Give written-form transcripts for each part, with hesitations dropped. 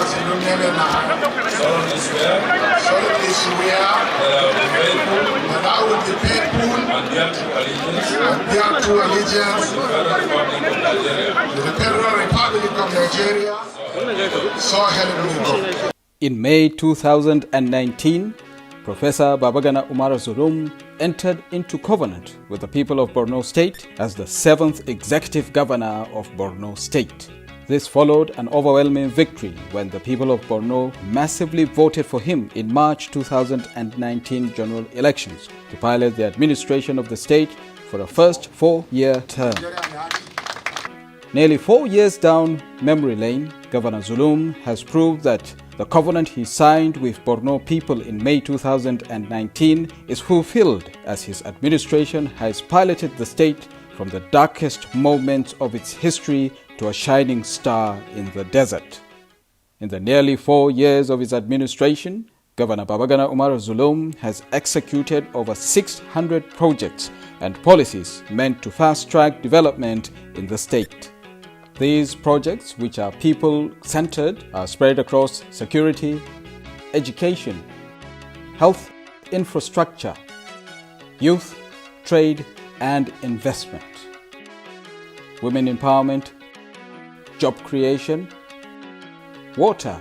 solemnly swear that I will be faithful and bear true allegiance to the Federal Republic of Nigeria. So help me God. In May 2019, Professor Babagana Umara Zulum entered into covenant with the people of Borno State as the 7th Executive Governor of Borno State. This followed an overwhelming victory when the people of Borno massively voted for him in March 2019 general elections to pilot the administration of the state for a first 4-year term. Nearly 4 years down memory lane, Governor Zulum has proved that the covenant he signed with Borno people in May 2019 is fulfilled as his administration has piloted the state from the darkest moments of its history to a shining star in the desert. In the nearly 4 years of his administration, Governor Babagana Umara Zulum has executed over 600 projects and policies meant to fast-track development in the state. These projects, which are people-centered, are spread across security, education, health, infrastructure, youth, trade, and investment, women empowerment, job creation, water,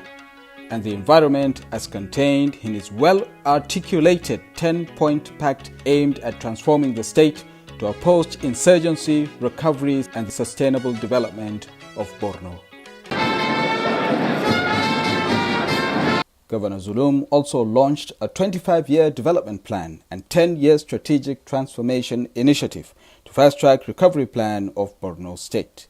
and the environment as contained in his well-articulated 10-point pact aimed at transforming the state to a post-insurgency recovery and the sustainable development of Borno. Governor Zulum also launched a 25-year development plan and 10-year strategic transformation initiative to fast-track recovery plan of Borno State.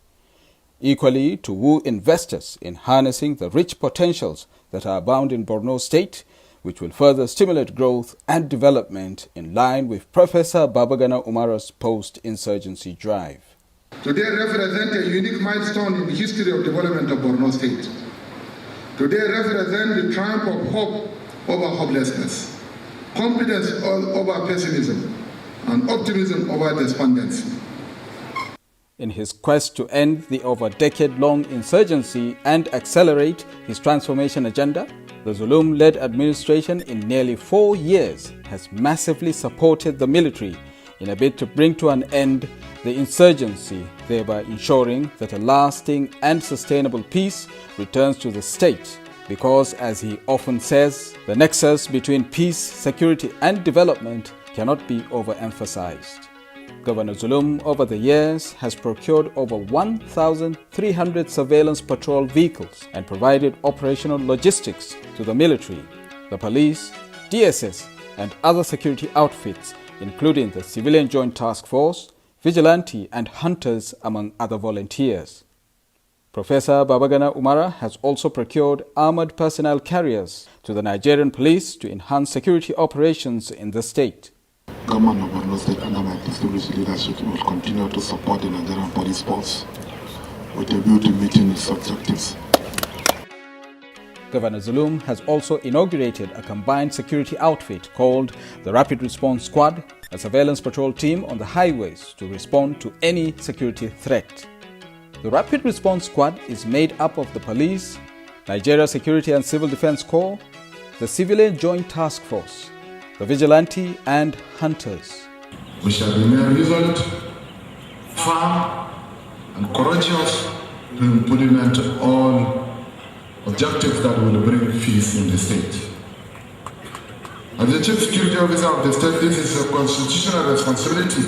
Equally, to woo investors in harnessing the rich potentials that are abound in Borno State, which will further stimulate growth and development in line with Professor Babagana Umara's post-insurgency drive. Today represents a unique milestone in the history of development of Borno State. Today represents the triumph of hope over hopelessness, confidence over pessimism, and optimism over despondency. In his quest to end the over-decade-long insurgency and accelerate his transformation agenda, the Zulum-led administration in nearly 4 years has massively supported the military in a bid to bring to an end the insurgency, thereby ensuring that a lasting and sustainable peace returns to the state. Because, as he often says, the nexus between peace, security, and development cannot be overemphasized. Governor Zulum, over the years, has procured over 1,300 surveillance patrol vehicles and provided operational logistics to the military, the police, DSS, and other security outfits, including the Civilian Joint Task Force, Vigilante, and Hunters, among other volunteers. Professor Babagana Umara has also procured armored personnel carriers to the Nigerian police to enhance security operations in the state. Government of Borno State under my distinguished leadership will continue to support the Nigerian police force with a view to meeting its objectives. Governor Zulum has also inaugurated a combined security outfit called the Rapid Response Squad, a surveillance patrol team on the highways to respond to any security threat. The Rapid Response Squad is made up of the police, Nigeria Security and Civil Defense Corps, the Civilian Joint Task Force, the Vigilante, and Hunters. We shall remain resolute, firm, and courageous to implement all objectives that will bring peace in the state. As the Chief Security Officer of the state, this is a constitutional responsibility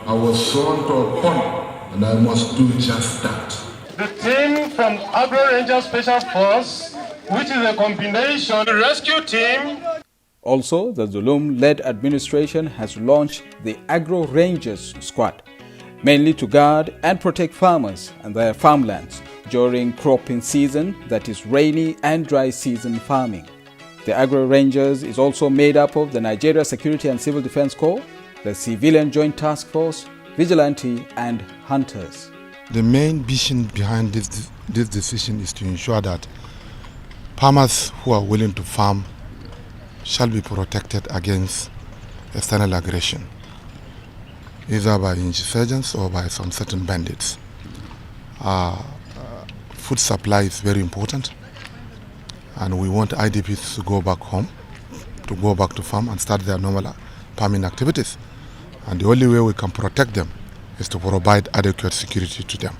I was sworn to upon, and I must do just that. The team from Agro Ranger Special Force, which is a combination rescue team. Also, the Zulum-led administration has launched the Agro Rangers Squad, mainly to guard and protect farmers and their farmlands during cropping season, that is rainy and dry season farming. The Agro Rangers is also made up of the Nigeria Security and Civil Defense Corps, the Civilian Joint Task Force, Vigilante, and Hunters. The main vision behind this decision is to ensure that farmers who are willing to farm shall be protected against external aggression, either by insurgents or by some certain bandits. Food supply is very important, and we want IDPs to go back home, to go back to farm and start their normal farming activities. And the only way we can protect them is to provide adequate security to them.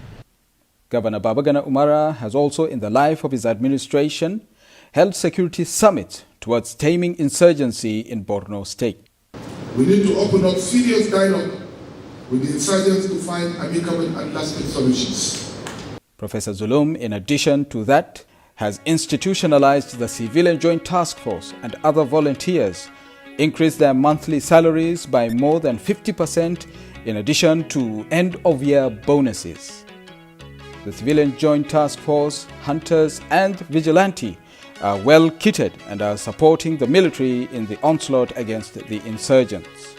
Governor Babagana Umara has also, in the life of his administration, held security summits towards taming insurgency in Borno State. We need to open up serious dialogue with the insurgents to find amicable and lasting solutions. Professor Zulum, in addition to that, has institutionalized the Civilian Joint Task Force and other volunteers, increased their monthly salaries by more than 50% in addition to end-of-year bonuses. The Civilian Joint Task Force, hunters and vigilante are well kitted and are supporting the military in the onslaught against the insurgents.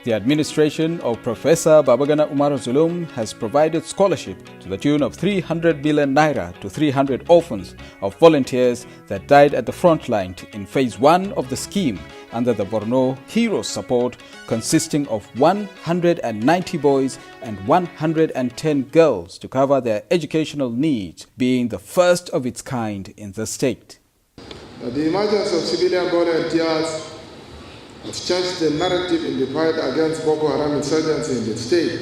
The administration of Professor Babagana Umara Zulum has provided scholarship to the tune of 300 billion naira to 300 orphans of volunteers that died at the front line in phase 1 of the scheme under the Borno Heroes Support, consisting of 190 boys and 110 girls to cover their educational needs, being the first of its kind in the state. The emergence of civilian volunteers has changed the narrative in the fight against Boko Haram insurgency in the state.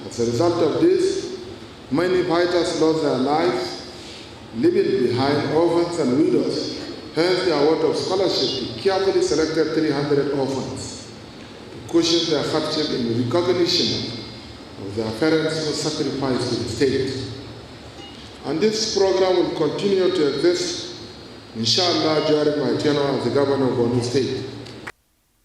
As a result of this, many fighters lost their lives, leaving behind orphans and widows. Hence the award of scholarship to carefully selected 300 orphans to cushion their hardship in recognition of their parents who sacrificed to the state. And this program will continue to exist, inshallah, during my tenure as the governor of Borno State.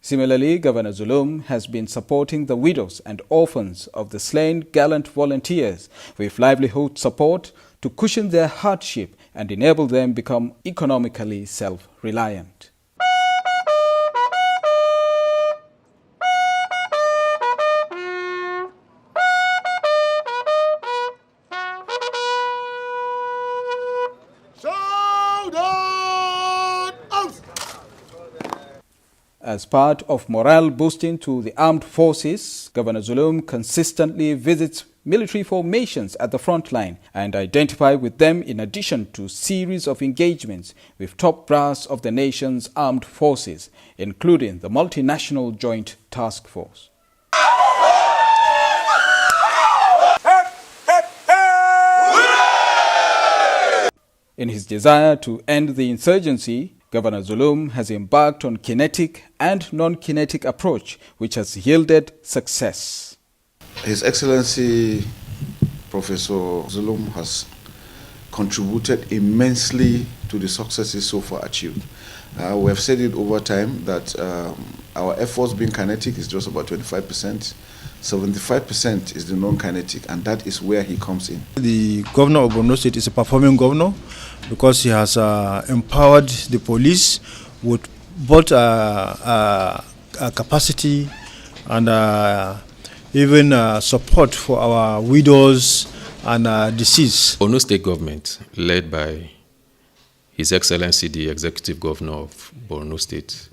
Similarly, Governor Zulum has been supporting the widows and orphans of the slain gallant volunteers with livelihood support to cushion their hardship and enable them become economically self-reliant. As part of morale boosting to the armed forces, Governor Zulum consistently visits military formations at the front line and identifies with them in addition to a series of engagements with top brass of the nation's armed forces, including the Multinational Joint Task Force. In his desire to end the insurgency, Governor Zulum has embarked on kinetic and non-kinetic approach, which has yielded success. His Excellency Professor Zulum has contributed immensely to the successes so far achieved. We have said it over time that our efforts being kinetic is just about 25%. 75% is the non-kinetic, and that is where he comes in. The governor of Borno State is a performing governor because he has empowered the police with both capacity and even support for our widows and deceased. Borno State government, led by His Excellency the Executive Governor of Borno State,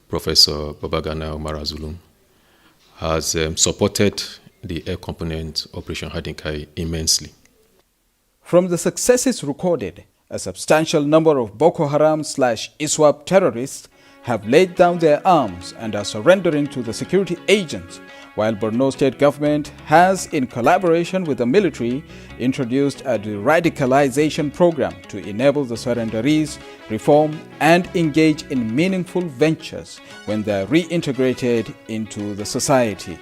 Professor Babagana Umara Zulum, has supported the air component Operation Hadinkai immensely. From the successes recorded, a substantial number of Boko Haram/ISWAP terrorists have laid down their arms and are surrendering to the security agents, while Borno State government has, in collaboration with the military, introduced a de-radicalization program to enable the surrenderees reform and engage in meaningful ventures when they are reintegrated into the society.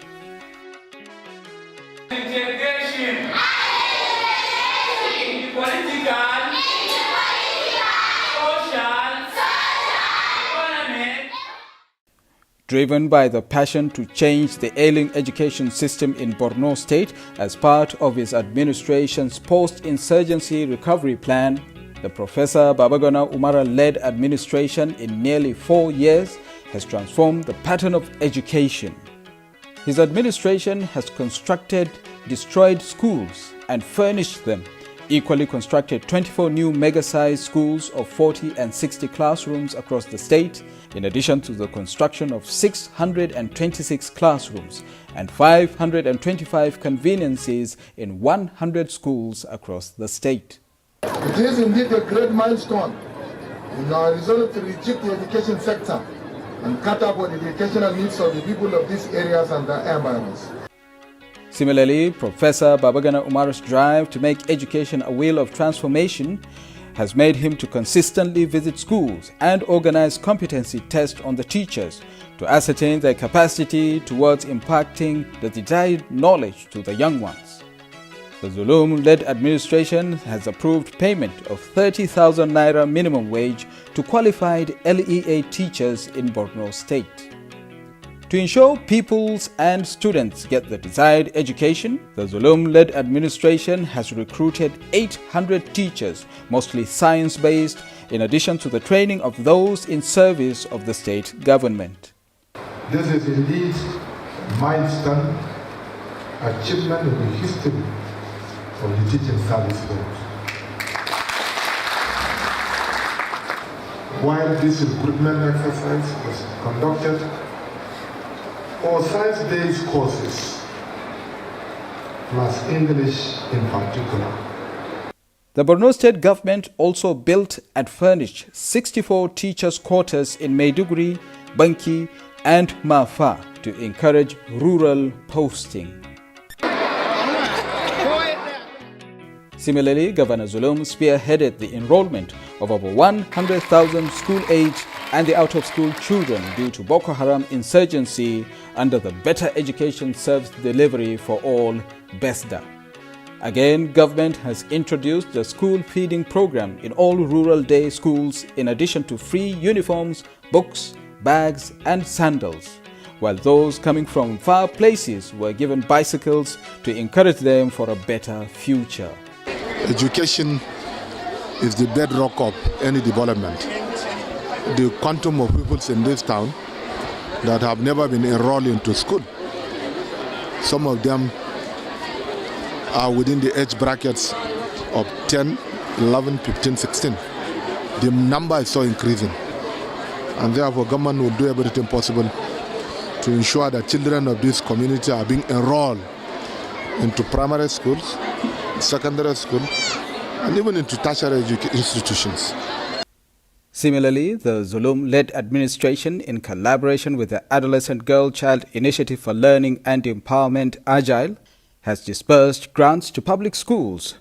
Driven by the passion to change the ailing education system in Borno State as part of his administration's post-insurgency recovery plan, the Professor Babagana Umara-led administration in nearly 4 years has transformed the pattern of education. His administration has constructed destroyed schools and furnished them, equally constructed 24 new mega-sized schools of 40 and 60 classrooms across the state, in addition to the construction of 626 classrooms and 525 conveniences in 100 schools across the state. It is indeed a great milestone in our resolve to reject the education sector and cater for the educational needs of the people of these areas and their environs. Similarly, Professor Babagana Umar's drive to make education a wheel of transformation has made him to consistently visit schools and organize competency tests on the teachers to ascertain their capacity towards impacting the desired knowledge to the young ones. The Zulum-led administration has approved payment of 30,000 Naira minimum wage to qualified LEA teachers in Borno State. To ensure pupils and students get the desired education, the Zulum-led administration has recruited 800 teachers, mostly science-based, in addition to the training of those in service of the state government. This is indeed a milestone achievement in the history of the teaching service board. While this recruitment exercise was conducted, for science-based courses, plus English in particular. The Borno State government also built and furnished 64 teachers' quarters in Maiduguri, Banki, and Mafa to encourage rural posting. Similarly, Governor Zulum spearheaded the enrollment of over 100,000 school-age and the out-of-school children due to Boko Haram insurgency under the Better Education Service Delivery for All BESDA. Again, government has introduced the school feeding program in all rural day schools in addition to free uniforms, books, bags and sandals, while those coming from far places were given bicycles to encourage them for a better future. Education is the bedrock of any development. The quantum of people in this town that have never been enrolled into school, some of them are within the age brackets of 10, 11, 15, 16. The number is so increasing, and therefore government will do everything possible to ensure that children of this community are being enrolled into primary schools, secondary school, and even into tertiary institutions. Similarly, the Zulum-led administration, in collaboration with the Adolescent Girl Child Initiative for Learning and Empowerment Agile, has disbursed grants to public schools.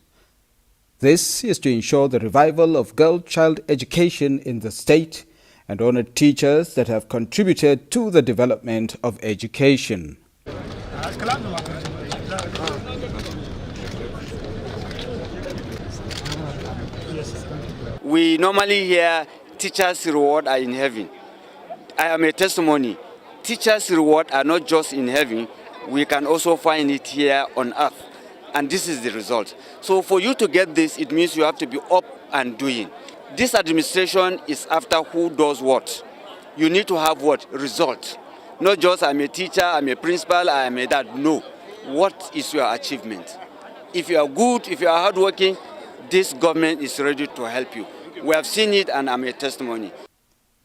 This is to ensure the revival of girl-child education in the state and honor teachers that have contributed to the development of education. We normally hear teachers' reward are in heaven. I am a testimony. Teachers' reward are not just in heaven, we can also find it here on earth. And this is the result. So for you to get this, it means you have to be up and doing. This administration is after who does what. You need to have what? Result. Not just I'm a teacher, I'm a principal, I'm a dad. No. What is your achievement? If you are good, if you are hardworking, this government is ready to help you. We have seen it and I'm a testimony.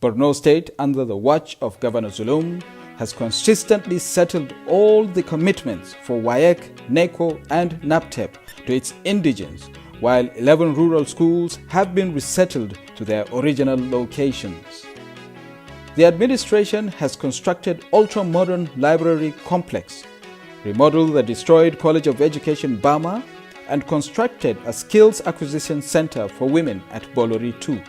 Borno State, under the watch of Governor Zulum, has consistently settled all the commitments for WAEC, NECO and NAPTEP to its indigents, while 11 rural schools have been resettled to their original locations. The administration has constructed ultra-modern library complex, remodeled the destroyed College of Education Bama, and constructed a skills acquisition center for women at Bolori 2.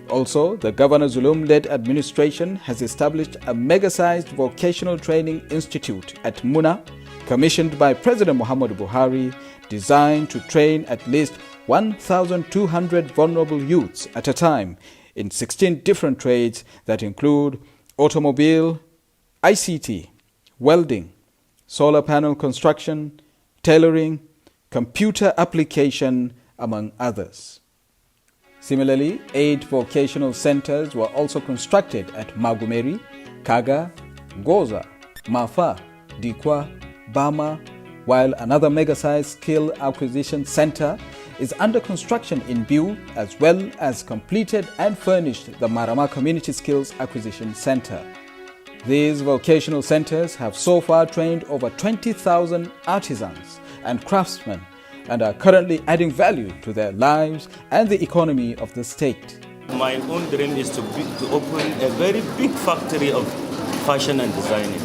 Also, the Governor Zulum-led administration has established a mega-sized vocational training institute at Muna, commissioned by President Muhammadu Buhari, designed to train at least 1,200 vulnerable youths at a time in 16 different trades that include automobile, ICT, welding, solar panel construction, tailoring, computer application, among others. Similarly, 8 vocational centers were also constructed at Magumeri, Kaga, Goza, Mafa, Dikwa, Bama, while another mega-sized skill acquisition center is under construction in Biu, as well as completed and furnished the Marama Community Skills Acquisition Center. These vocational centers have so far trained over 20,000 artisans and craftsmen and are currently adding value to their lives and the economy of the state. My own dream is to open a very big factory of fashion and designing.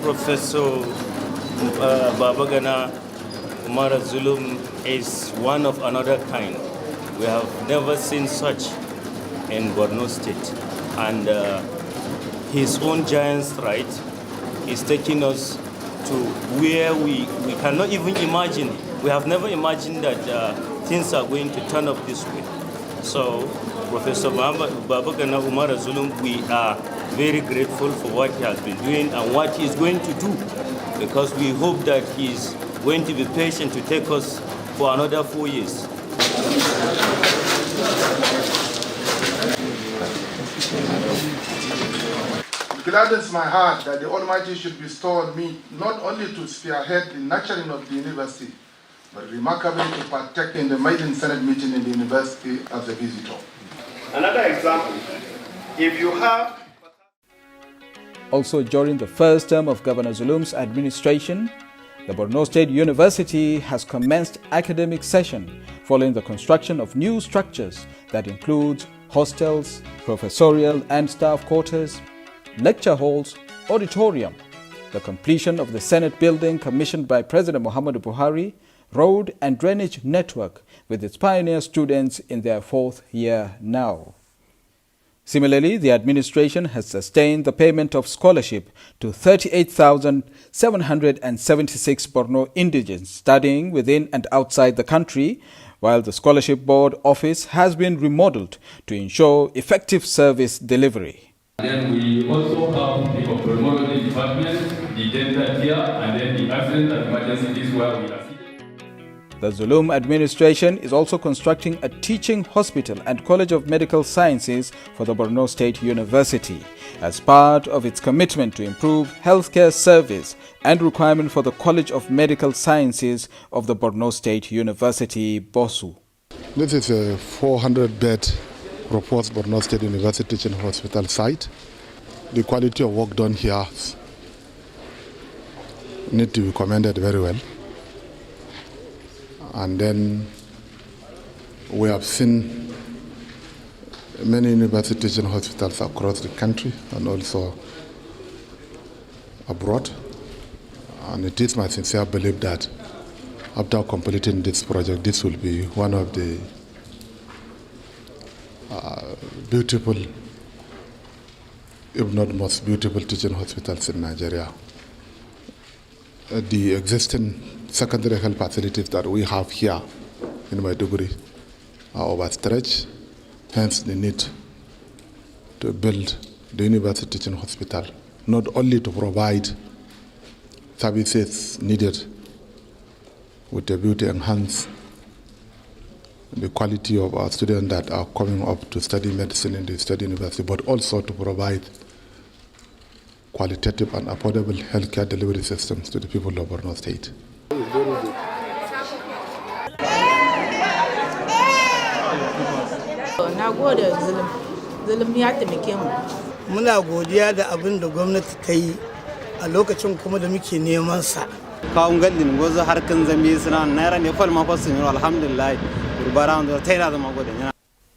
Professor Babagana Umara Zulum is one of another kind. We have never seen such in Borno State. And his own giant stride is taking us to where we cannot even imagine. We have never imagined that things are going to turn up this way. So, Professor Babagana Umara Zulum, we are very grateful for what he has been doing and what he is going to do, because we hope that he is going to be patient to take us for another 4 years. It gladdens my heart that the Almighty should bestow on me not only to spearhead the nurturing of the university, but remarkably to partake in the maiden Senate meeting in the university as a visitor. Another example, if you have... Also during the first term of Governor Zulum's administration, the Borno State University has commenced academic session following the construction of new structures that includes hostels, professorial and staff quarters, lecture halls, auditorium, the completion of the Senate building commissioned by President Muhammadu Buhari, road and drainage network with its pioneer students in their 4th year now. Similarly, the administration has sustained the payment of scholarship to 38,776 Borno indigents studying within and outside the country, while the Scholarship Board office has been remodeled to ensure effective service delivery. Then we also have the ophthalmology department, the dental care, and then the accident and emergency is where we are. The Zulum administration is also constructing a teaching hospital and College of Medical Sciences for the Borno State University as part of its commitment to improve healthcare service and requirement for the College of Medical Sciences of the Borno State University, BOSU. This is a 400-bed proposed Borno State University Teaching Hospital site. The quality of work done here needs to be commended very well. And then we have seen many university teaching hospitals across the country and also abroad. And it is my sincere belief that after completing this project, this will be one of the beautiful, if not most beautiful, teaching hospitals in Nigeria. The existing secondary health facilities that we have here in Maiduguri are overstretched, hence the need to build the university teaching hospital, not only to provide services needed with the view to enhance the quality of our students that are coming up to study medicine in the state university, but also to provide qualitative and affordable healthcare delivery systems to the people of Borno State. Na gode Zulum ya taimake mu. Muna godiya da abin da gwamnati ta yi a lokacin kuma da muke neman sa. Kawun gandin gozo harkan zambi suna naira ne fal ma fasin alhamdulillah gurbara ndo taira da magode.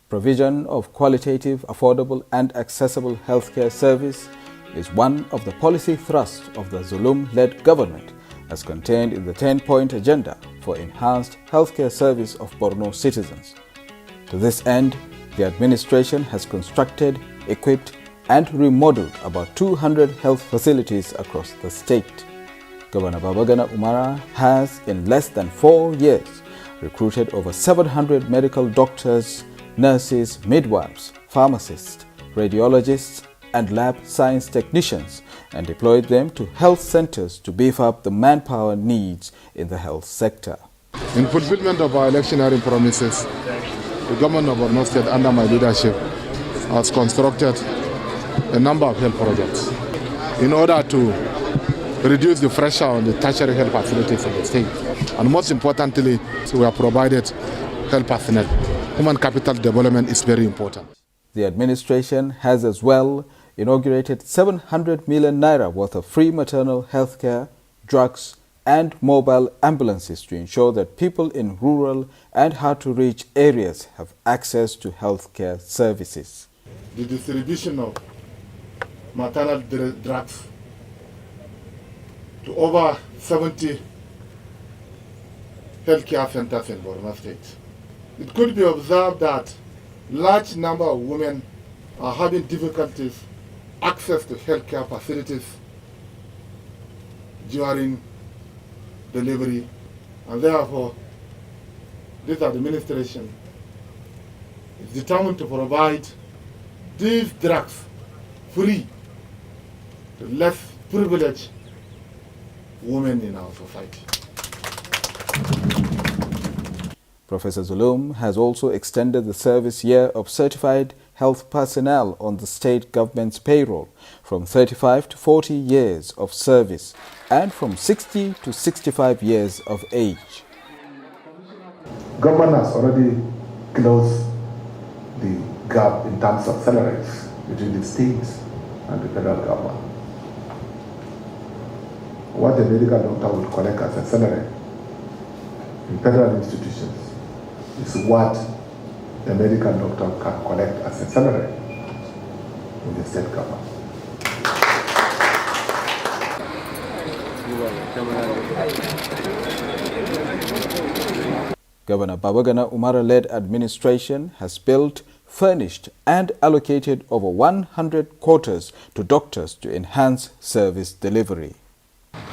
Provision of qualitative, affordable and accessible healthcare service is one of the policy thrusts of the Zulum-led government as contained in the 10-point agenda for enhanced healthcare service of Borno citizens. To this end, the administration has constructed, equipped and remodeled about 200 health facilities across the state. Governor Babagana Umara has, in less than 4 years, recruited over 700 medical doctors, nurses, midwives, pharmacists, radiologists and lab science technicians and deployed them to health centers to beef up the manpower needs in the health sector. In fulfillment of our electioneering promises, the government of Borno State, under my leadership, has constructed a number of health projects in order to reduce the pressure on the tertiary health facilities in the state. And most importantly, we have provided health personnel. Human capital development is very important. The administration has as well inaugurated 700 million naira worth of free maternal health care, drugs, and mobile ambulances to ensure that people in rural and hard-to-reach areas have access to healthcare services. The distribution of maternal drugs to over 70 healthcare centers in Borno State. It could be observed that large number of women are having difficulties access to healthcare facilities during delivery, and therefore this administration is determined to provide these drugs free to less privileged women in our society. Professor Zulum has also extended the service year of certified health personnel on the state government's payroll from 35 to 40 years of service and from 60 to 65 years of age. Government has already closed the gap in terms of salaries between the states and the federal government. What a medical doctor will collect as a salary in federal institutions is what a medical doctor can collect as a salary in the state government. Governor Babagana Umara-led administration has built, furnished and allocated over 100 quarters to doctors to enhance service delivery.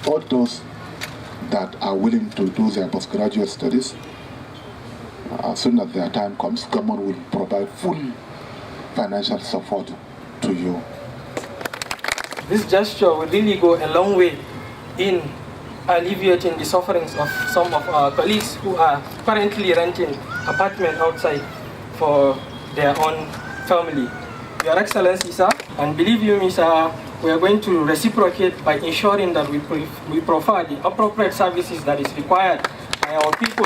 All those that are willing to do their postgraduate studies, as soon as their time comes, government will provide full financial support to you. This gesture will really go a long way in alleviating the sufferings of some of our colleagues who are currently renting apartments outside for their own family. Your Excellency, sir, and believe you me, sir, we are going to reciprocate by ensuring that we provide the appropriate services that is required by our people,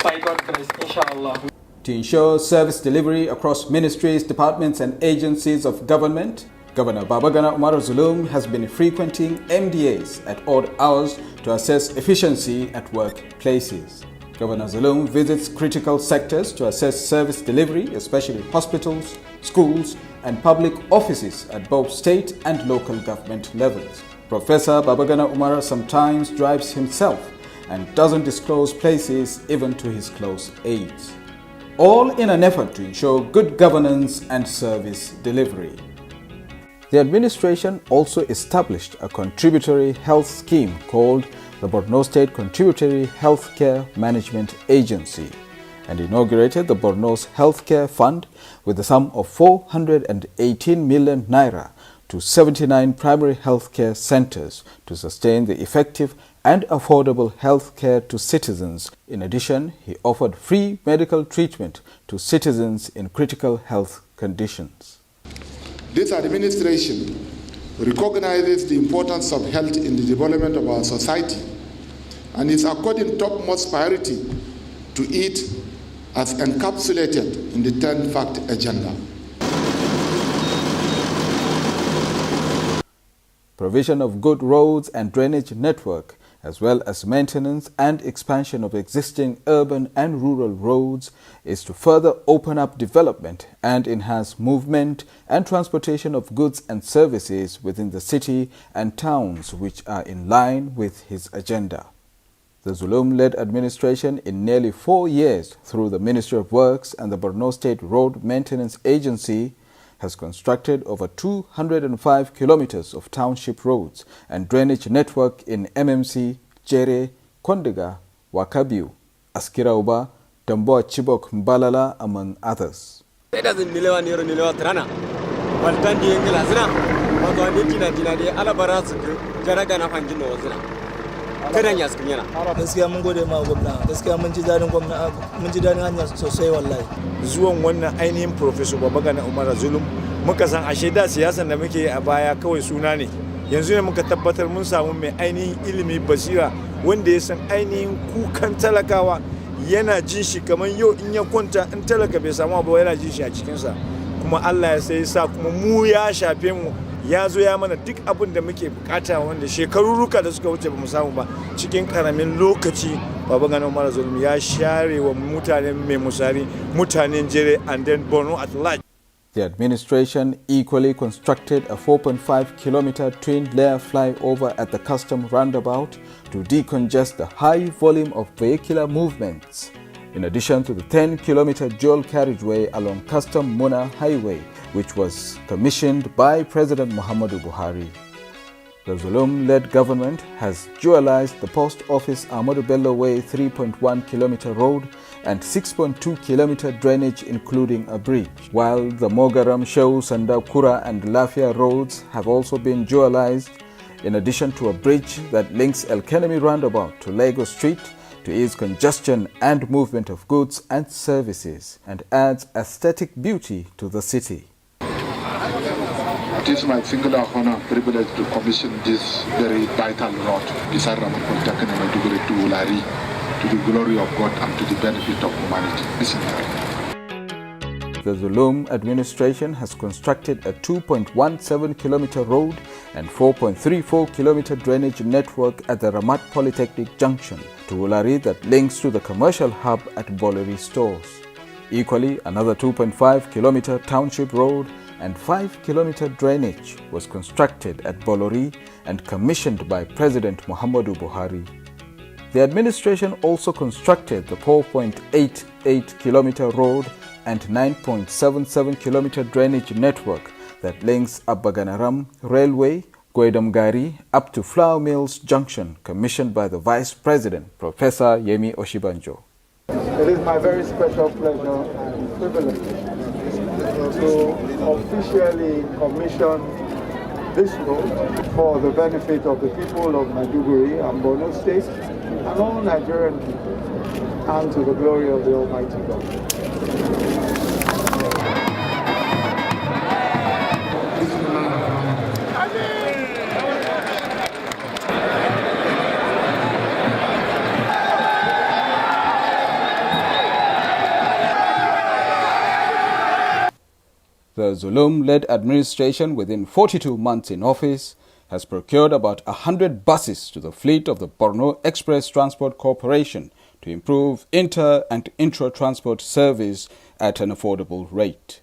by God's grace, inshallah. To ensure service delivery across ministries, departments and agencies of government, Governor Babagana Umara Zulum has been frequenting MDAs at odd hours to assess efficiency at workplaces. Governor Zulum visits critical sectors to assess service delivery, especially hospitals, schools and public offices at both state and local government levels. Professor Babagana Umara sometimes drives himself and doesn't disclose places even to his close aides, all in an effort to ensure good governance and service delivery. The administration also established a contributory health scheme called the Borno State Contributory Healthcare Management Agency and inaugurated the Borno's Healthcare Fund with a sum of 418 million naira to 79 primary healthcare centers to sustain the effective and affordable health care to citizens. In addition, he offered free medical treatment to citizens in critical health conditions. This administration recognizes the importance of health in the development of our society and is according topmost priority to it as encapsulated in the 10-fact agenda. Provision of good roads and drainage network, as well as maintenance and expansion of existing urban and rural roads, is to further open up development and enhance movement and transportation of goods and services within the city and towns, which are in line with his agenda. The Zulum-led administration in nearly 4 years through the Ministry of Works and the Borno State Road Maintenance Agency has constructed over 205 kilometers of township roads and drainage network in MMC, Jere, Kondega, Wakabiu, Askirauba, Damboa Chibok, Mbalala, among others. Gaskiya mun gode ma gwamna, gaskiya mun ji dadin gwamna, mun ji dadin hanya sosai wallahi. Zuwan wannan ainihin Professor Babagana Umara Zulum muka san ashe da siyasan da muke a baya kawai suna ne. Yanzu ne muka tabbatar mun samu mai ainihin ilimi basira wanda ya san ainihin kukan talakawa, yana jin shi kamar yau in ya kwanta in talaka bai samu abu yana jin shi a cikinsa. Kuma Allah ya sai sa kuma mu ya shafe mu ya zo ya mana duk abin da muke bukata wanda shekaruruka da suka wuce ba mu samu ba cikin karamin lokaci. Babagana Umara Zulum ya share wa mutanen Mai Musari, mutanen Jere and then Borno at large. The administration equally constructed a 4.5-kilometer twin-layer flyover at the custom roundabout to decongest the high volume of vehicular movements, in addition to the 10-kilometer dual carriageway along Custom Muna Highway, which was commissioned by President Muhammadu Buhari. The Zulum-led government has dualized the Post Office Ahmadu Bello Way 3.1-kilometer road and 6.2-kilometer drainage including a bridge, while the Mogaram, Shehu, Sandakura and Lafia roads have also been dualized, in addition to a bridge that links El Kanemi roundabout to Lagos Street to ease congestion and movement of goods and services and adds aesthetic beauty to the city. It is my singular honor and privilege to commission this very vital road beside Ramon Polytechnic and Maiduguri to Ulari, to the glory of God and to the benefit of humanity. The Zulum administration has constructed a 2.17-kilometer road and 4.34-kilometer drainage network at the Ramat Polytechnic Junction to Ulari that links to the commercial hub at Bolleri Stores. Equally, another 2.5-kilometer township road and 5-kilometer drainage was constructed at Bolori and commissioned by President Muhammadu Buhari. The administration also constructed the 4.88-kilometer road and 9.77-kilometer drainage network that links Abaganaram Railway, Goidamgari up to Flour Mills Junction, commissioned by the Vice President, Professor Yemi Oshibanjo. It is my very special pleasure and privilege to officially commission this road for the benefit of the people of Maiduguri and Borno State and all Nigerian people, and to the glory of the Almighty God. The Zulum-led administration, within 42 months in office, has procured about 100 buses to the fleet of the Borno Express Transport Corporation to improve inter- and intra-transport service at an affordable rate.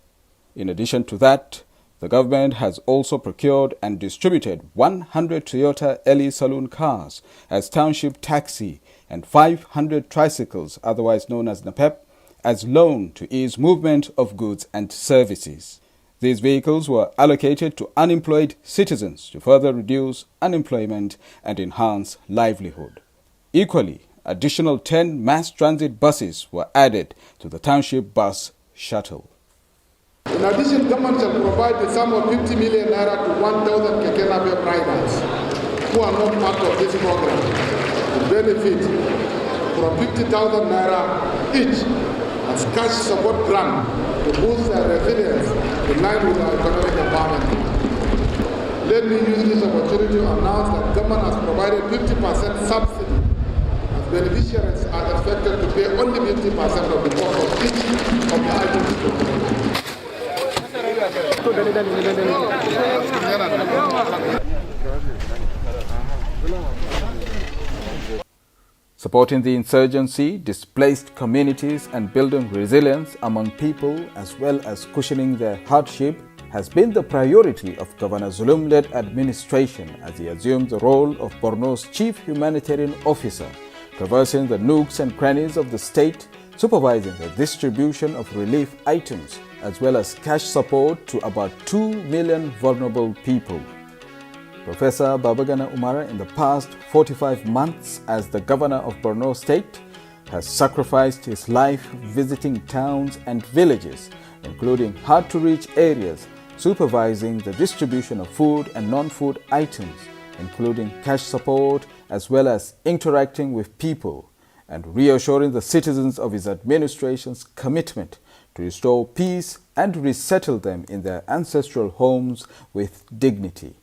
In addition to that, the government has also procured and distributed 100 Toyota Ellie Saloon cars as township taxi and 500 tricycles, otherwise known as NAPEP, as loan to ease movement of goods and services. These vehicles were allocated to unemployed citizens to further reduce unemployment and enhance livelihood. Equally, additional 10 mass transit buses were added to the township bus shuttle. In addition, government shall provide the sum of 50 million naira to 1,000 Keke Napep riders who are not part of this program to benefit from 50,000 naira each as cash support grant to boost their resilience in line with our economic empowerment. Let me use this opportunity to announce that government has provided 50% subsidy as beneficiaries are expected to pay only 50% of the cost of each of the items. Supporting the insurgency, displaced communities and building resilience among people as well as cushioning their hardship has been the priority of Governor Zulum-led administration as he assumed the role of Borno's chief humanitarian officer, traversing the nooks and crannies of the state, supervising the distribution of relief items as well as cash support to about 2 million vulnerable people. Professor Babagana Umara, in the past 45 months as the governor of Borno State, has sacrificed his life visiting towns and villages, including hard-to-reach areas, supervising the distribution of food and non-food items, including cash support, as well as interacting with people, and reassuring the citizens of his administration's commitment to restore peace and resettle them in their ancestral homes with dignity.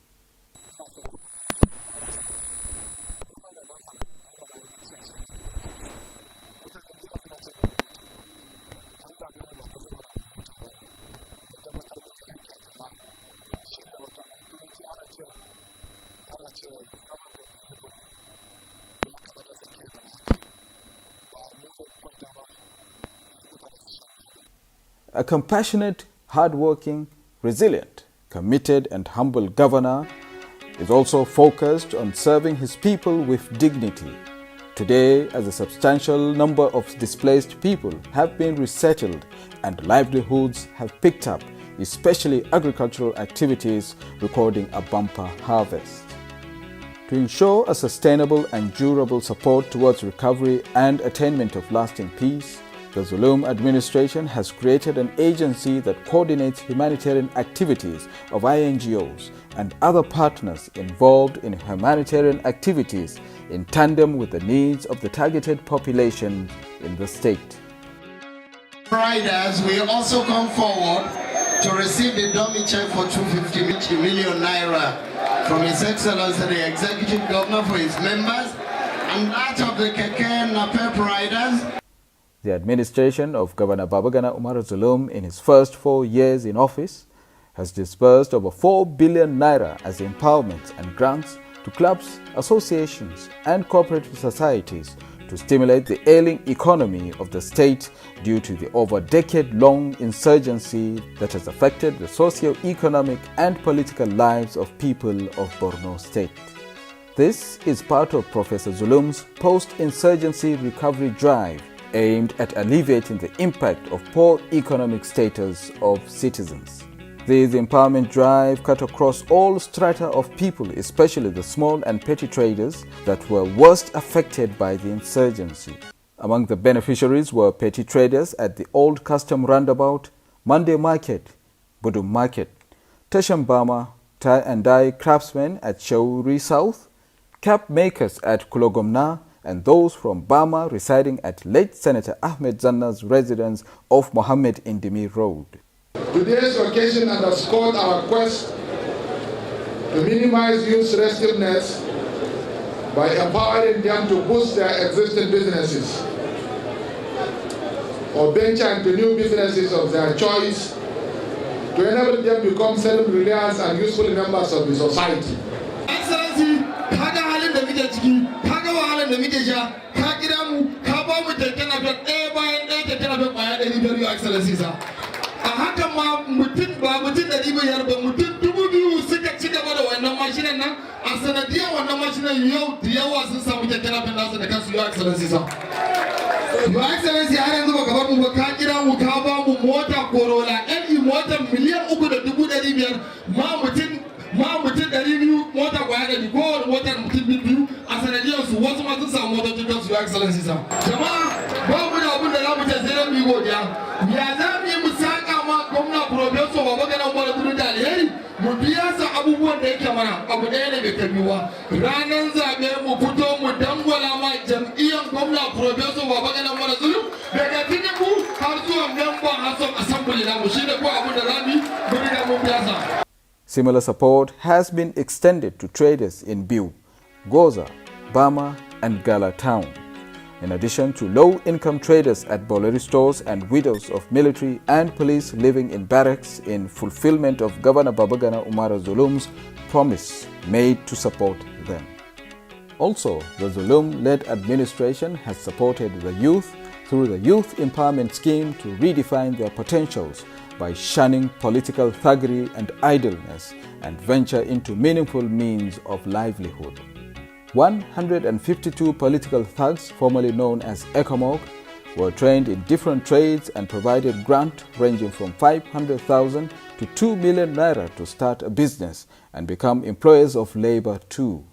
A compassionate, hardworking, resilient, committed and humble governor is also focused on serving his people with dignity. Today, as a substantial number of displaced people have been resettled and livelihoods have picked up, especially agricultural activities recording a bumper harvest. To ensure a sustainable and durable support towards recovery and attainment of lasting peace, the Zulum administration has created an agency that coordinates humanitarian activities of INGOs and other partners involved in humanitarian activities in tandem with the needs of the targeted population in the state. Riders will also come forward to receive the dummy check for 250 million naira from His Excellency the Executive Governor for his members and that of the Keke Napep riders. The administration of Governor Babagana Umar Zulum in his first 4 years in office has disbursed over 4 billion naira as empowerments and grants to clubs, associations and cooperative societies to stimulate the ailing economy of the state due to the over-decade-long insurgency that has affected the socio-economic and political lives of people of Borno State. This is part of Professor Zulum's post-insurgency recovery drive aimed at alleviating the impact of poor economic status of citizens. This empowerment drive cut across all strata of people, especially the small and petty traders that were worst affected by the insurgency. Among the beneficiaries were petty traders at the Old Custom Roundabout, Monday Market, Budum Market, Teshambama, tie and dye craftsmen at Shauri South, cap makers at Kulogomna, and those from Bama residing at late Senator Ahmed Zanna's residence of Mohammed Indimi Road. Today's occasion underscored our quest to minimize youth restiveness by empowering them to boost their existing businesses or venture into new businesses of their choice to enable them to become self-reliant and useful members of the society. Excellency, kaga halin da muke ciki, kaga wahalar da muke sha, ka kira mu, ka ba mu keken napep ɗaya bayan ɗaya keken napep ƙwaya 500 Your Excellency sa. A hakan ma mutum ba mutum 500 ba mutum 2000 suka ci gaba da wannan mashinan nan a sanadiyar wannan mashinan yau da yawa sun samu keken napep nasu da kansu Your Excellency sa. Your Excellency har yanzu baka bar mu ba ka kira mu ka ba mu mota Corolla LE motar miliyan 3,500 ma mutum 200 mota kwaya da ko motar mutum 2 a sanadiyar su wasu ma sun samu motocin kansu Your Excellency sa. Jama'a ba mu da abin da za mu ce sai dai mu yi godiya. Ya za mu yi mu saka ma gwamna Professor Babagana Umar Zulum da alheri mu biya sa abubuwan da yake mana abu ɗaya ne bai kabi ba. Ranar zaɓe mu fito mu dangwala ma jam'iyyar gwamna Professor Babagana Umar Zulum daga Tinubu har zuwa member House of Assembly na mu shine ko abin da za mu yi mu riga mun biya sa. Similar support has been extended to traders in Biu, Goza, Bama and Gala Town, in addition to low-income traders at Boleri stores and widows of military and police living in barracks in fulfillment of Governor Babagana Umar Zulum's promise made to support them. Also, the Zulum-led administration has supported the youth through the Youth Empowerment Scheme to redefine their potentials by shunning political thuggery and idleness and venture into meaningful means of livelihood. 152 political thugs, formerly known as ECOMOG, were trained in different trades and provided grant ranging from 500,000 to 2 million naira to start a business and become employers of labor too,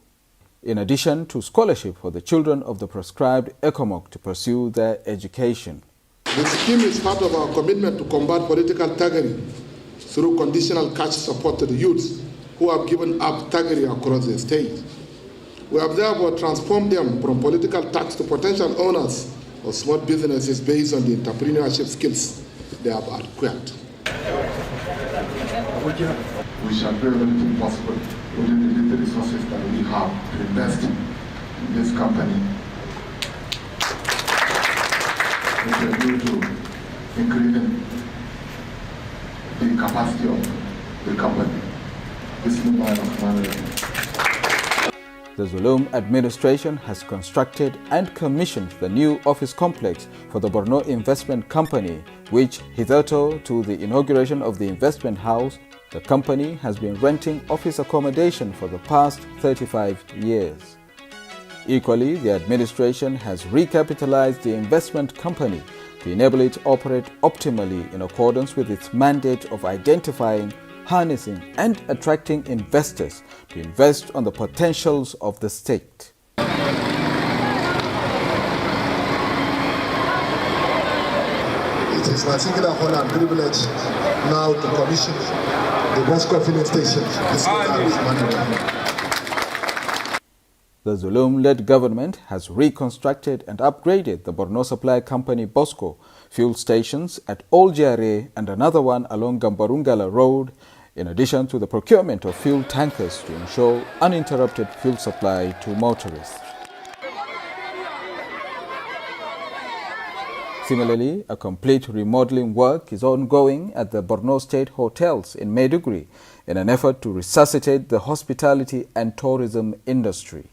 in addition to scholarship for the children of the proscribed ECOMOG to pursue their education. The scheme is part of our commitment to combat political thuggery through conditional cash support to the youths who have given up thuggery across the state. We have therefore transformed them from political thugs to potential owners of small businesses based on the entrepreneurship skills they have acquired. We shall do everything possible within the limited resources that we have to invest in this company. We shall do to increasing the capacity of the company. This is my The Zulum administration has constructed and commissioned the new office complex for the Borno Investment Company, which hitherto to the inauguration of the investment house, the company has been renting office accommodation for the past 35 years. Equally, the administration has recapitalized the investment company to enable it to operate optimally in accordance with its mandate of identifying, harnessing and attracting investors to invest on the potentials of the state. It is my singular honor and privilege now to commission the Bosco filling station. The Zulum-led government has reconstructed and upgraded the Borno Supply Company Bosco fuel stations at Old Jare and another one along Gambarungala Road, in addition to the procurement of fuel tankers to ensure uninterrupted fuel supply to motorists. Similarly, a complete remodeling work is ongoing at the Borno State Hotels in Maiduguri in an effort to resuscitate the hospitality and tourism industry.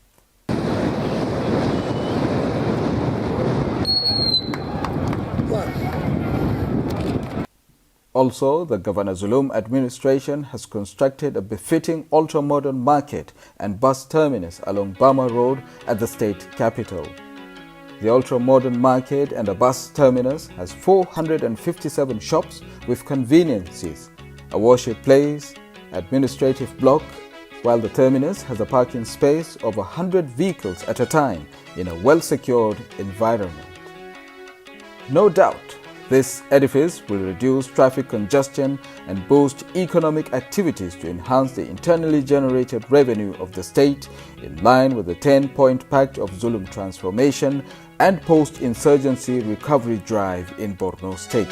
Also, the Governor Zulum administration has constructed a befitting ultra-modern market and bus terminus along Bama Road at the state capital. The ultra-modern market and a bus terminus has 457 shops with conveniences, a worship place, administrative block, while the terminus has a parking space of 100 vehicles at a time in a well-secured environment. No doubt, this edifice will reduce traffic congestion and boost economic activities to enhance the internally generated revenue of the state in line with the 10-point Pact of Zulum transformation and post-insurgency recovery drive in Borno State.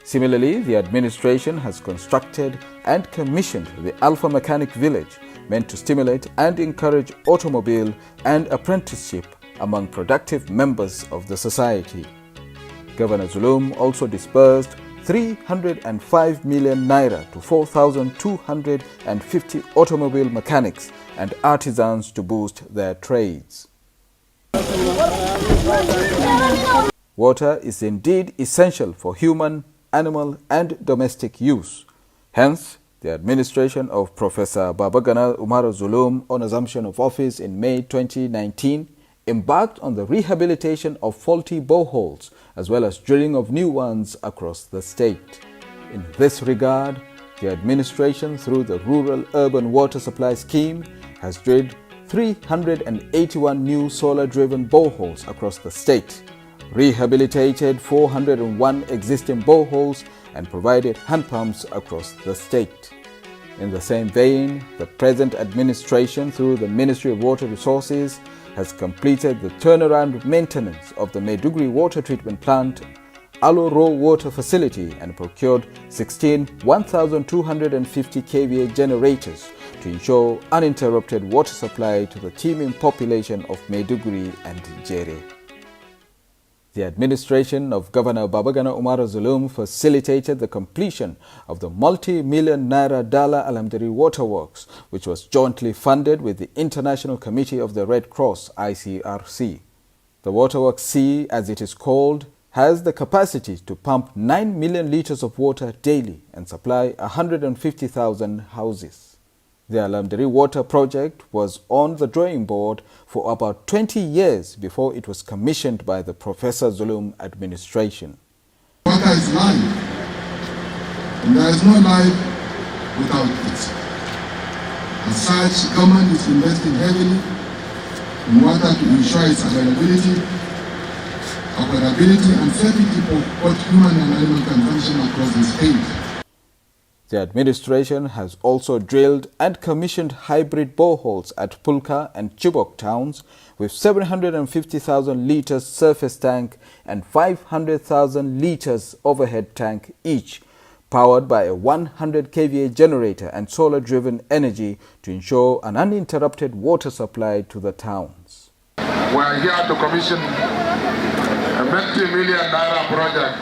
Similarly, the administration has constructed and commissioned the Alpha Mechanic Village, meant to stimulate and encourage automobile and apprenticeship among productive members of the society. Governor Zulum also disbursed 305 million naira to 4,250 automobile mechanics and artisans to boost their trades. Water is indeed essential for human, animal and domestic use. Hence, the administration of Professor Babagana Umar Zulum, on assumption of office in May 2019, embarked on the rehabilitation of faulty boreholes as well as drilling of new ones across the state. In this regard, the administration through the Rural Urban Water Supply Scheme has drilled 381 new solar-driven boreholes across the state, rehabilitated 401 existing boreholes and provided hand pumps across the state. In the same vein, the present administration through the Ministry of Water Resources has completed the turnaround maintenance of the Maiduguri Water Treatment Plant, Alo Raw Water Facility and procured 16 1,250 kVA generators to ensure uninterrupted water supply to the teeming population of Maiduguri and Jere. The administration of Governor Babagana Umar Zulum facilitated the completion of the multi-million naira Dala Alamdari Waterworks, which was jointly funded with the International Committee of the Red Cross, ICRC. The Waterworks C, as it is called, has the capacity to pump 9 million liters of water daily and supply 150,000 houses. The Alamdari Water Project was on the drawing board for about 20 years before it was commissioned by the Professor Zulum administration. Water is life, and there is no life without it. As such, government is investing heavily in water to ensure its availability, affordability and safety for both human and animal consumption across the state. The administration has also drilled and commissioned hybrid boreholes at Pulka and Chibok towns with 750,000 litres surface tank and 500,000 litres overhead tank each, powered by a 100 kVA generator and solar-driven energy to ensure an uninterrupted water supply to the towns. We are here to commission a multi-million naira project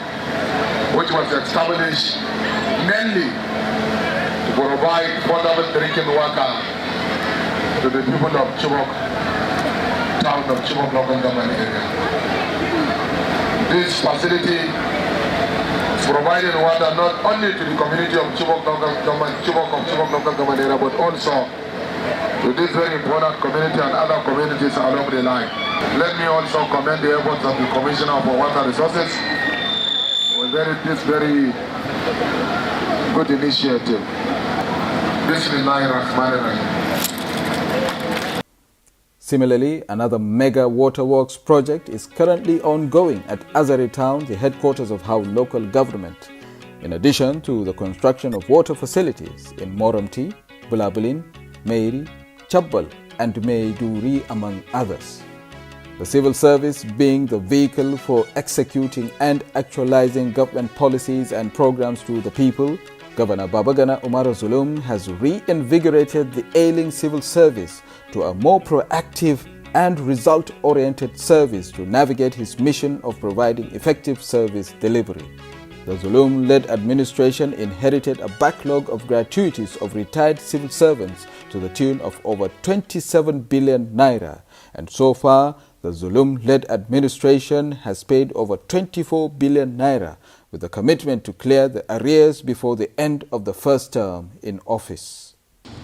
which was established mainly to provide portable drinking water to the people of Chibok, town of Chibok local government area. This facility is providing water not only to the community of Chibok local government area, but also to this very important community and other communities along the line. Let me also commend the efforts of the Commissioner for Water Resources for this very good initiative. Bismillahirrahmanirrahim. Similarly, another mega waterworks project is currently ongoing at Azare Town, the headquarters of How local government, in addition to the construction of water facilities in Moramti, Bulabulin, Meiri, Chabbal and Maiduri, among others. The civil service being the vehicle for executing and actualizing government policies and programs to the people, Governor Babagana Umara Zulum has reinvigorated the ailing civil service to a more proactive and result-oriented service to navigate his mission of providing effective service delivery. The Zulum-led administration inherited a backlog of gratuities of retired civil servants to the tune of over 27 billion naira, and so far the Zulum-led administration has paid over 24 billion naira with a commitment to clear the arrears before the end of the first term in office.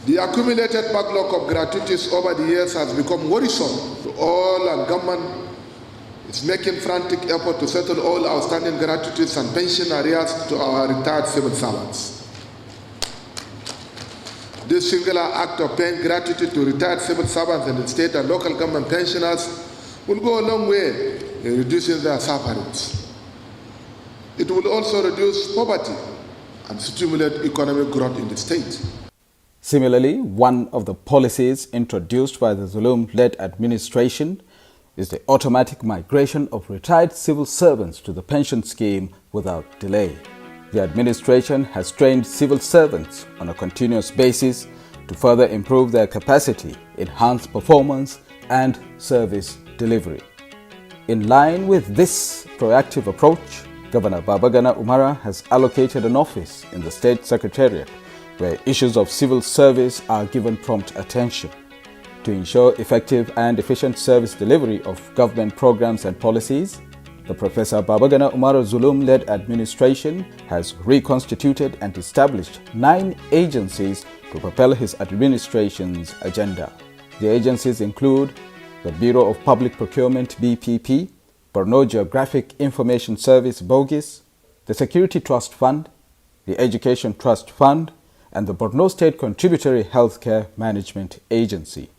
The accumulated backlog of gratuities over the years has become worrisome to all, and government is making frantic effort to settle all outstanding gratuities and pension arrears to our retired civil servants. This singular act of paying gratuity to retired civil servants and state and local government pensioners will go a long way in reducing their sufferings. It will also reduce poverty and stimulate economic growth in the state. Similarly, one of the policies introduced by the Zulum-led administration is the automatic migration of retired civil servants to the pension scheme without delay. The administration has trained civil servants on a continuous basis to further improve their capacity, enhance performance and service delivery. In line with this proactive approach, Governor Babagana Umara has allocated an office in the State Secretariat where issues of civil service are given prompt attention. To ensure effective and efficient service delivery of government programs and policies, the Professor Babagana Umara Zulum-led administration has reconstituted and established 9 agencies to propel his administration's agenda. The agencies include the Bureau of Public Procurement BPP, Borno Geographic Information Service BOGIS, the Security Trust Fund, the Education Trust Fund, and the Borno State Contributory Healthcare Management Agency.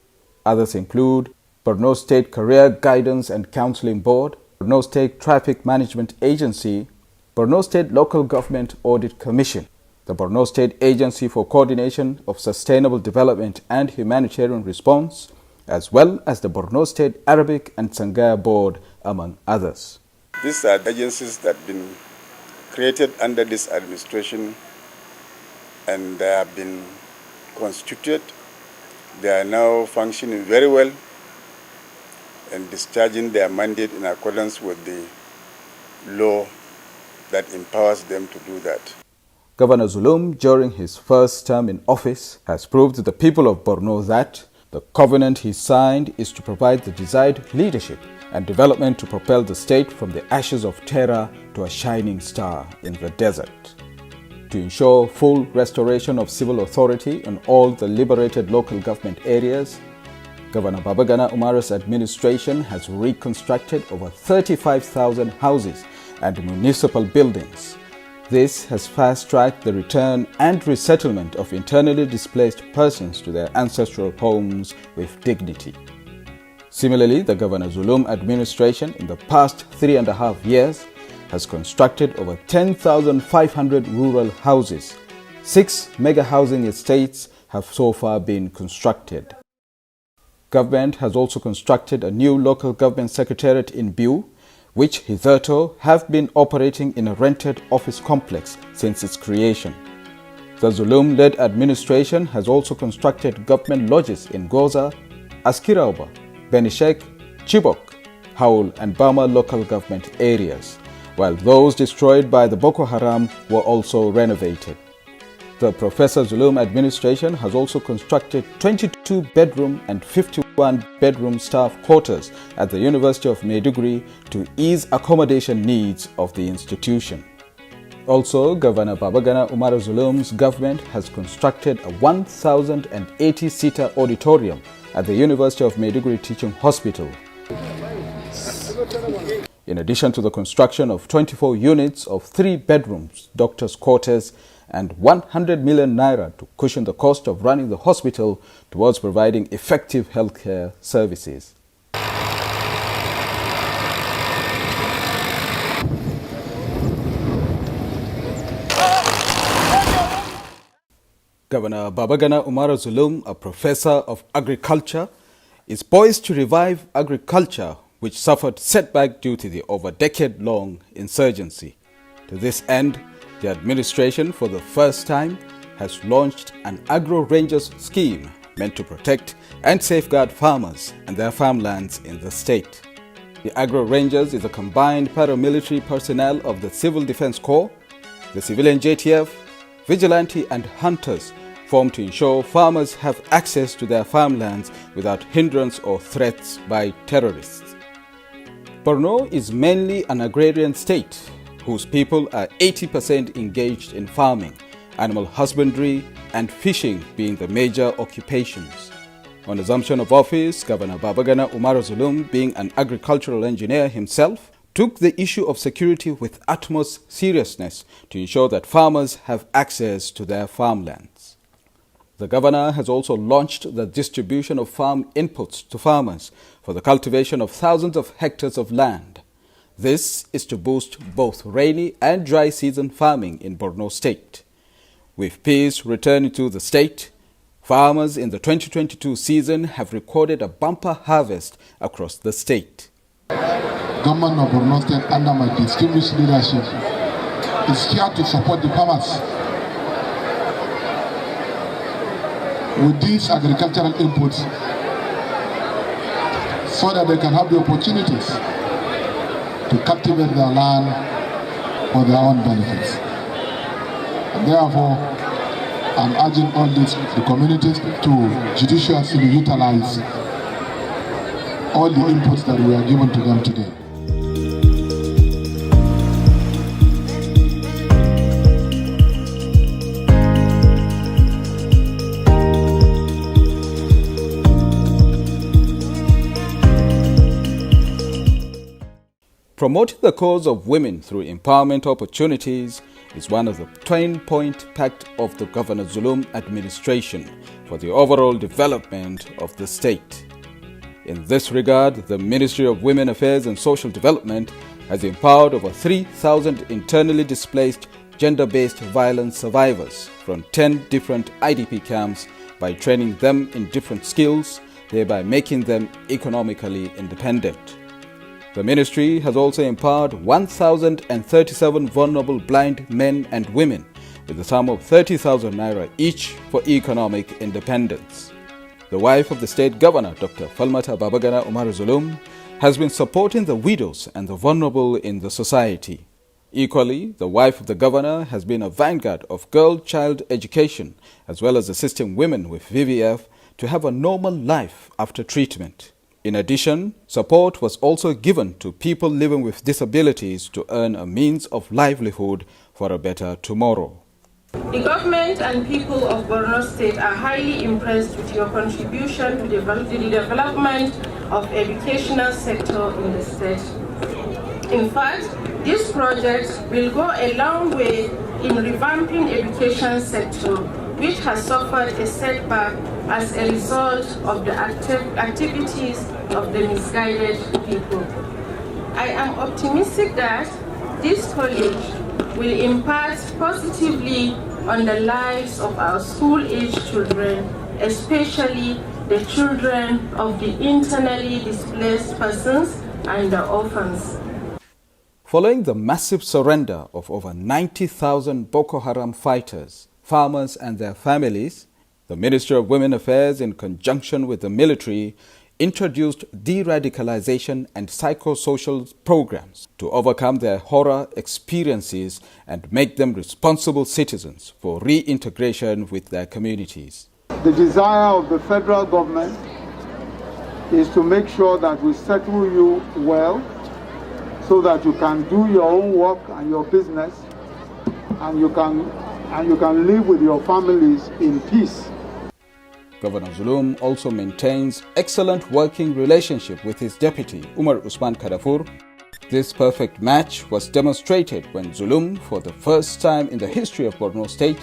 Others include Borno State Career Guidance and Counseling Board, Borno State Traffic Management Agency, Borno State Local Government Audit Commission, the Borno State Agency for Coordination of Sustainable Development and Humanitarian Response, as well as the Borno State Arabic and Sangaya Board, among others. These are agencies that have been created under this administration, and they have been constituted. They are now functioning very well and discharging their mandate in accordance with the law that empowers them to do that. Governor Zulum, during his first term in office, has proved to the people of Borno that the covenant he signed is to provide the desired leadership and development to propel the state from the ashes of terror to a shining star in the desert. To ensure full restoration of civil authority in all the liberated local government areas, Governor Babagana Umara's administration has reconstructed over 35,000 houses and municipal buildings. This has fast-tracked the return and resettlement of internally displaced persons to their ancestral homes with dignity. Similarly, the Governor Zulum administration in the past 3.5 years has constructed over 10,500 rural houses. 6 mega housing estates have so far been constructed. Government has also constructed a new local government secretariat in Biu, which hitherto have been operating in a rented office complex since its creation. The Zulum-led administration has also constructed government lodges in Goza, Askirauba, Benishek, Chibok, Haul and Bama local government areas. while those destroyed by the Boko Haram were also renovated. The Professor Zulum administration has also constructed 22-bedroom and 51-bedroom staff quarters at the University of Maiduguri to ease accommodation needs of the institution. Also, Governor Babagana Umar Zulum's government has constructed a 1,080-seater auditorium at the University of Maiduguri Teaching Hospital. In addition to the construction of 24 units of 3 bedrooms, doctors' quarters, and 100 million naira to cushion the cost of running the hospital towards providing effective healthcare services. Governor Babagana Umar Zulum, a professor of agriculture, is poised to revive agriculture, which suffered setback due to the over-decade-long insurgency. To this end, the administration, for the first time, has launched an Agro Rangers scheme meant to protect and safeguard farmers and their farmlands in the state. The Agro Rangers is a combined paramilitary personnel of the Civil Defense Corps, the civilian JTF, vigilante and hunters formed to ensure farmers have access to their farmlands without hindrance or threats by terrorists. Borno is mainly an agrarian state whose people are 80% engaged in farming, animal husbandry and fishing being the major occupations. On assumption of office, Governor Babagana Umar Zulum, being an agricultural engineer himself, took the issue of security with utmost seriousness to ensure that farmers have access to their farmlands. The governor has also launched the distribution of farm inputs to farmers for the cultivation of thousands of hectares of land. This is to boost both rainy and dry season farming in Borno State. With peace returning to the state, farmers in the 2022 season have recorded a bumper harvest across the state. Government of Borno State, under my distinguished leadership, is here to support the farmers with these agricultural inputs so that they can have the opportunities to cultivate their land for their own benefits. And therefore, I'm urging all the communities to judiciously utilize all the inputs that we are given to them today. Promoting the cause of women through empowerment opportunities is one of the twin point pact of the Governor Zulum administration for the overall development of the state. In this regard, the Ministry of Women Affairs and Social Development has empowered over 3,000 internally displaced gender-based violence survivors from 10 different IDP camps by training them in different skills, thereby making them economically independent. The ministry has also empowered 1,037 vulnerable blind men and women with a sum of 30,000 naira each for economic independence. The wife of the state governor, Dr. Falmata Babagana Umar Zulum, has been supporting the widows and the vulnerable in the society. Equally, the wife of the governor has been a vanguard of girl-child education as well as assisting women with VVF to have a normal life after treatment. In addition, support was also given to people living with disabilities to earn a means of livelihood for a better tomorrow. The government and people of Borno State are highly impressed with your contribution to the development of educational sector in the state. In fact, this project will go a long way in revamping education sector, which has suffered a setback as a result of the activities of the misguided people. I am optimistic that this college will impact positively on the lives of our school-aged children, especially the children of the internally displaced persons and the orphans. Following the massive surrender of over 90,000 Boko Haram fighters, farmers and their families, the Ministry of Women Affairs, in conjunction with the military, introduced de-radicalization and psychosocial programs to overcome their horror experiences and make them responsible citizens for reintegration with their communities. The desire of the federal government is to make sure that we settle you well so that you can do your own work and your business and you can live with your families in peace. Governor Zulum also maintains excellent working relationship with his deputy, Umar Usman Kadafur. This perfect match was demonstrated when Zulum, for the first time in the history of Borno State,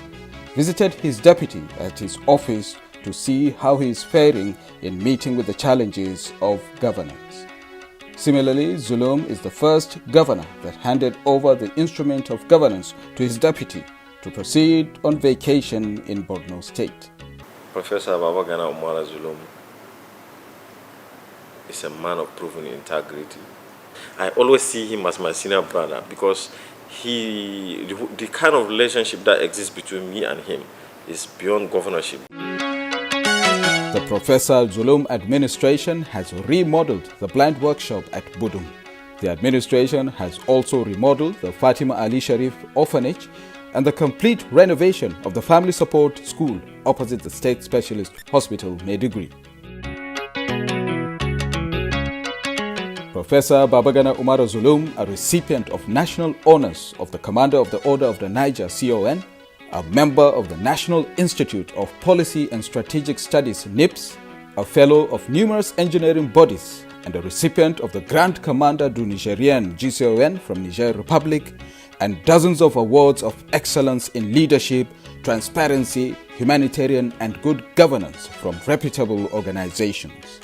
visited his deputy at his office to see how he is faring in meeting with the challenges of governance. Similarly, Zulum is the first governor that handed over the instrument of governance to his deputy to proceed on vacation in Borno State. Professor Babagana Umara Zulum is a man of proven integrity. I always see him as my senior brother because the kind of relationship that exists between me and him is beyond governorship. The Professor Zulum administration has remodeled the blind workshop at Budum. The administration has also remodeled the Fatima Ali Sharif orphanage and the complete renovation of the family support school opposite the State Specialist Hospital, Maiduguri. Professor Babagana Umara Zulum, a recipient of national honors of the Commander of the Order of the Niger, CON, a member of the National Institute of Policy and Strategic Studies, NIPS, a fellow of numerous engineering bodies, and a recipient of the Grand Commander du Nigerien, GCON, from Niger Republic, and dozens of awards of excellence in leadership, transparency, humanitarian and good governance from reputable organizations.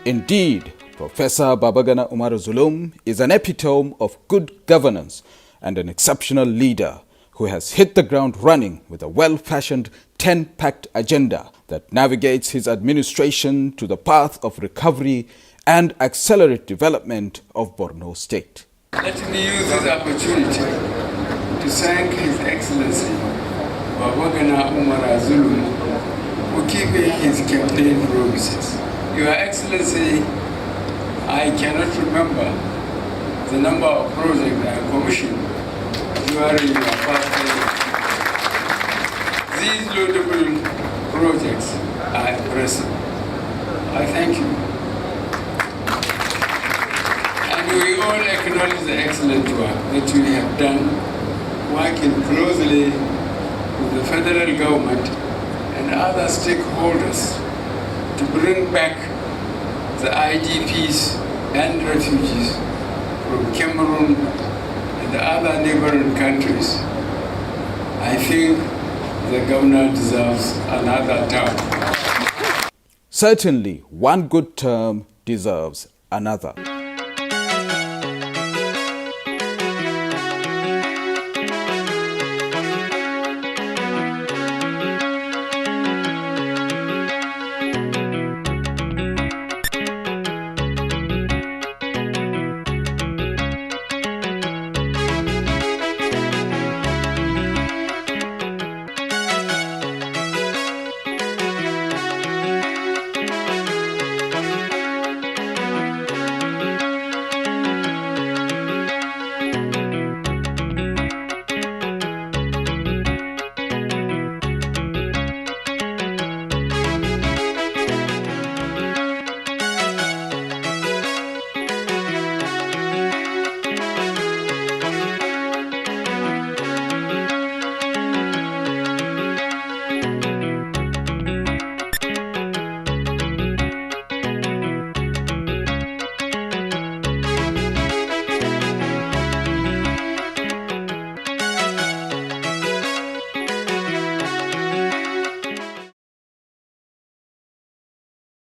Indeed, Professor Babagana Umara Zulum is an epitome of good governance and an exceptional leader who has hit the ground running with a well-fashioned 10-packed agenda that navigates his administration to the path of recovery and accelerate development of Borno State. Let me use this opportunity to thank His Excellency Babagana Umara Zulum for keeping his campaign promises. Your Excellency, I cannot remember the number of projects I commissioned during your past tenure. These laudable projects are impressive. I thank you. We all acknowledge the excellent work that you have done, working closely with the federal government and other stakeholders to bring back the IDPs and refugees from Cameroon and other neighboring countries. I think the governor deserves another term. Certainly, one good term deserves another.